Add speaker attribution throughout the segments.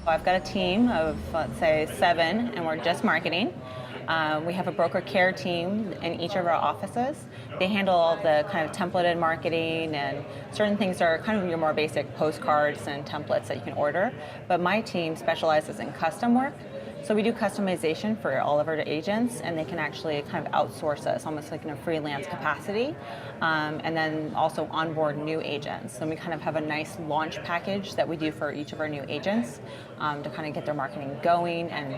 Speaker 1: I've got a team of, let's say, 7, and we're just marketing. We have a broker care team in each of our offices. They handle all the kind of templated marketing, and certain things are kind of your more basic postcards and templates that you can order. But my team specializes in custom work. So we do customization for all of our agents, and they can actually kind of outsource us almost like in a freelance capacity, and then also onboard new agents. And we kind of have a nice launch package that we do for each of our new agents to kind of get their marketing going and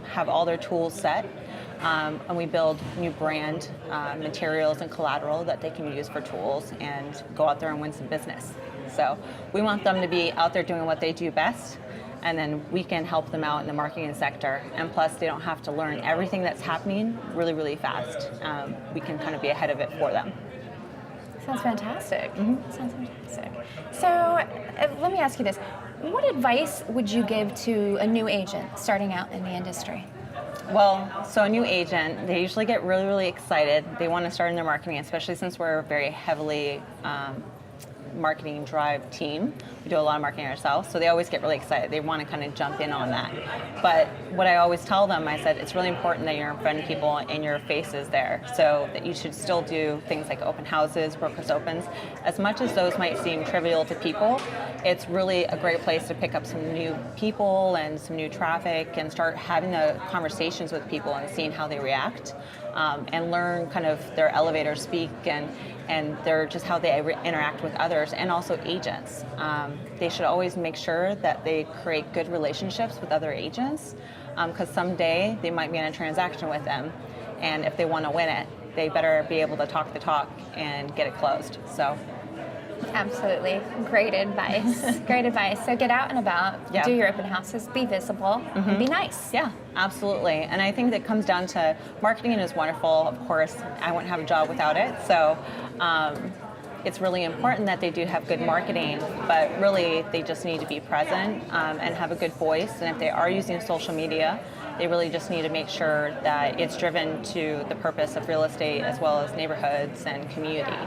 Speaker 1: have all their tools set. And we build new brand materials and collateral that they can use for tools and go out there and win some business. So we want them to be out there doing what they do best, and then we can help them out in the marketing sector. And plus, they don't have to learn everything that's happening really, really fast. We can kind of be ahead of it for them.
Speaker 2: Sounds fantastic. Mm-hmm. Sounds fantastic. So let me ask you this. What advice would you give to a new agent starting out in the industry?
Speaker 1: Well, so a new agent, they usually get really, really excited. They want to start in their marketing, especially since we're a very heavily marketing drive team. We do a lot of marketing ourselves, so they always get really excited. They want to kind of jump in on that. But what I always tell them, I said, it's really important that you're in front of people and your face is there. So that you should still do things like open houses, brokers opens. As much as those might seem trivial to people, it's really a great place to pick up some new people and some new traffic and start having the conversations with people and seeing how they react, and learn kind of their elevator speak and their just how they interact with others, and also agents. They should always make sure that they create good relationships with other agents, because someday they might be in a transaction with them, and if they want to win it, they better be able to talk the talk and get it closed. So.
Speaker 2: Absolutely. Great advice. Great advice. So get out and about, do your open houses, be visible, and be nice.
Speaker 1: Yeah, absolutely. And I think that comes down to marketing is wonderful. Of course, I wouldn't have a job without it. So it's really important that they do have good marketing, but really they just need to be present and have a good voice. And if they are using social media, they really just need to make sure that it's driven to the purpose of real estate as well as neighborhoods and community.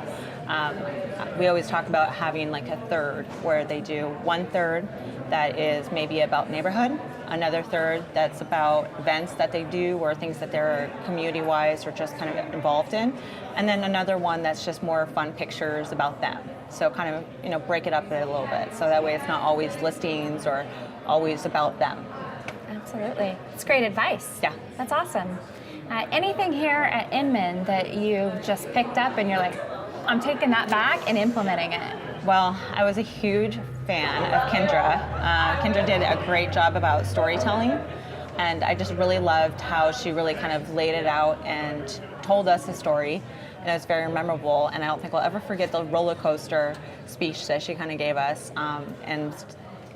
Speaker 1: We always talk about having like a third where they do 1/3 that is maybe about neighborhood, another third that's about events that they do or things that they're community-wise or just kind of involved in, and then another one that's just more fun pictures about them. So kind of, break it up a little bit so that way it's not always listings or always about them.
Speaker 2: Absolutely. It's great advice.
Speaker 1: Yeah.
Speaker 2: That's awesome. Anything here at Inman that you just picked up and you're like, I'm taking that back and implementing it?
Speaker 1: Well, I was a huge fan of Kendra. Kendra did a great job about storytelling, and I just really loved how she really kind of laid it out and told us a story, and it was very memorable, and I don't think I'll ever forget the roller coaster speech that she kind of gave us, and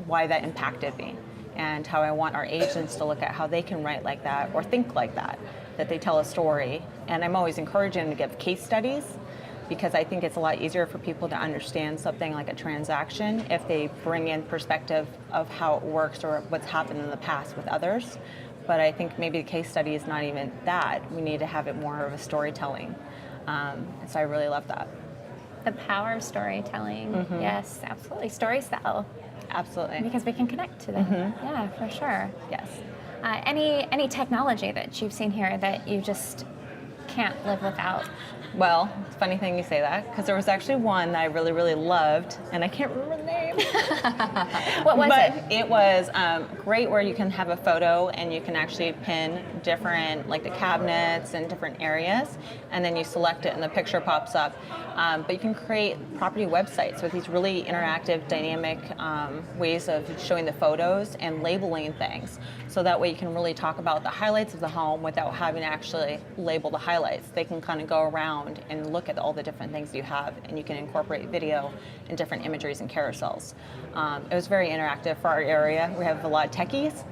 Speaker 1: why that impacted me, and how I want our agents to look at how they can write like that or think like that they tell a story. And I'm always encouraging them to give case studies, because I think it's a lot easier for people to understand something like a transaction if they bring in perspective of how it works or what's happened in the past with others. But I think maybe the case study is not even that. We need to have it more of a storytelling. So I really love that.
Speaker 2: The power of storytelling. Yes, absolutely. Stories sell.
Speaker 1: Absolutely.
Speaker 2: Because we can connect to them. Yeah, for sure.
Speaker 1: Yes.
Speaker 2: Any technology that you've seen here that you just can't live without?
Speaker 1: Well, it's a funny thing you say that, because there was actually one that I really, really loved, and I can't remember the name.
Speaker 2: What was it?
Speaker 1: But it was great where you can have a photo and you can actually pin different, like the cabinets and different areas, and then you select it and the picture pops up. But you can create property websites with these really interactive, dynamic ways of showing the photos and labeling things. So that way you can really talk about the highlights of the home without having to actually label the highlights. They can kind of go around and look at all the different things you have, and you can incorporate video and different imageries and carousels. It was very interactive for our area. We have a lot of techies.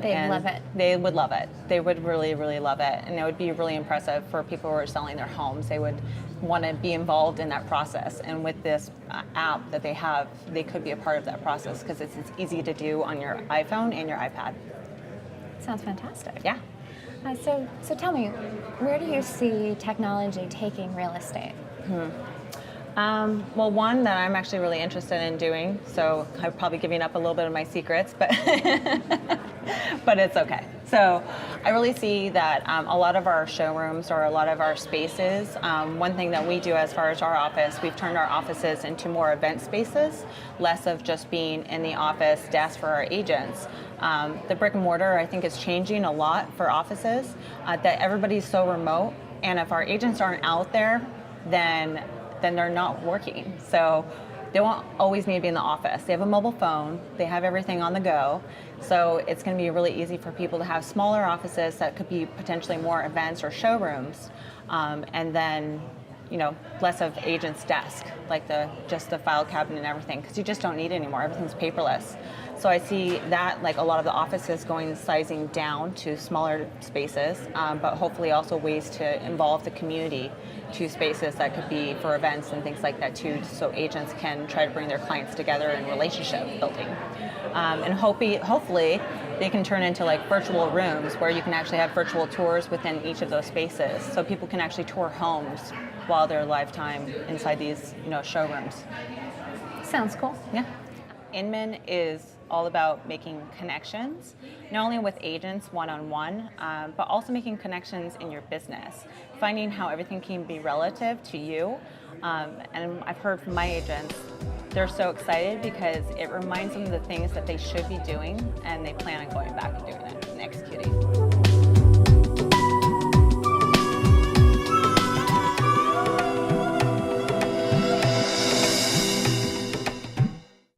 Speaker 2: They'd love it.
Speaker 1: They would love it. They would really, really love it. And it would be really impressive for people who are selling their homes. They would want to be involved in that process. And with this app that they have, they could be a part of that process because it's easy to do on your iPhone and your iPad.
Speaker 2: Sounds fantastic.
Speaker 1: Yeah.
Speaker 2: So tell me, where do you see technology taking real estate?
Speaker 1: Well, one that I'm actually really interested in doing, so I'm probably giving up a little bit of my secrets, but but it's okay. So I really see that a lot of our showrooms or a lot of our spaces, one thing that we do as far as our office, we've turned our offices into more event spaces, less of just being in the office desk for our agents. The brick and mortar, I think, is changing a lot for offices, that everybody's so remote, and if our agents aren't out there, then they're not working. So they won't always need to be in the office. They have a mobile phone, they have everything on the go. So it's going to be really easy for people to have smaller offices that could be potentially more events or showrooms, and then less of agent's desk, like just the file cabinet and everything, because you just don't need it anymore. Everything's paperless. So I see that, like a lot of the offices going sizing down to smaller spaces, but hopefully also ways to involve the community to spaces that could be for events and things like that too, so agents can try to bring their clients together in relationship building. And hopefully they can turn into like virtual rooms where you can actually have virtual tours within each of those spaces, so people can actually tour homes while they're lifetime inside these showrooms.
Speaker 2: Sounds cool.
Speaker 1: Yeah. Inman is all about making connections, not only with agents one-on-one, but also making connections in your business, finding how everything can be relative to you. And I've heard from my agents, they're so excited because it reminds them of the things that they should be doing, and they plan on going back and doing it and executing.